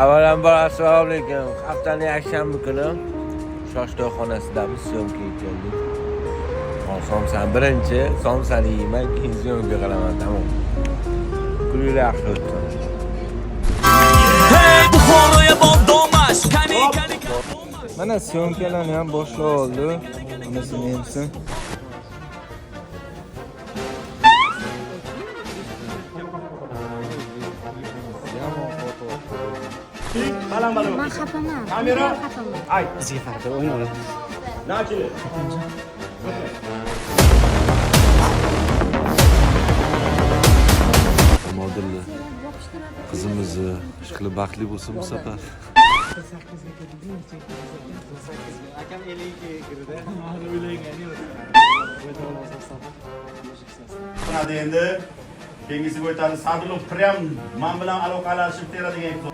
Avvalambor assalomu alaykum. Haftaning yakshanba kuni Shosh to'yxonasidamiz, syomkaga keldik. Somsan birinchi, somsani yeyman, keyin syomkaga qaraman, tamom. Kunlar yaxshi o'tsin. Hey Buxoro'ya bor domash, kani. Mana syomkalarni ham boshlab oldi. Bunisi mensin. Ben xafaman. Kamera. Ay, bizga farqi o'ynaydi. Nachili. Modilli qizimizni ishqilib baxtli bo'lsin bu safar. Akam 52 kirdi. O'ylangani yo'q. Hadi endi kengesiga o'tadi. Sadulov prям men bilan aloqalashib teradigan episod.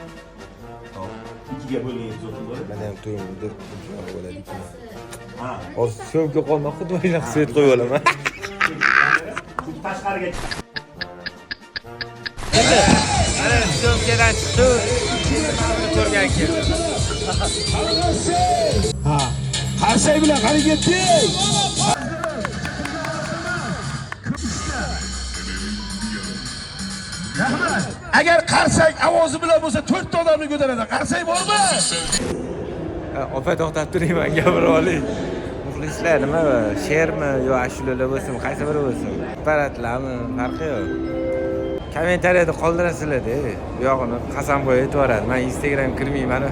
Ikkiga bo'lgan episod bor. Men ham to'yimda shunaqa bo'ladi. Ha. Hozir syomka qolmay xuddi o'ylab svet qo'yib olaman. Tashqariga chiq. Mana syomkadan chiqdi. Ko'rgan keldi. Qarsay bilan qani ketdik. Rahmat. Agar qarsak ovozi bilan bo'lsa 4 ta odamni ko'taradi. Qarsak bormi? Opa to'xtab turing, men gapirib olay. Muxlislar nima, she'rmi yo ashulalar bo'lsin, qaysi biri bo'lsin? Paratlarmi, farqi yo'q. Kommentariyada qoldirasizlar-da. Bu yog'ini qasam qo'yib aytib yuboradi. Men Instagram kirmayman.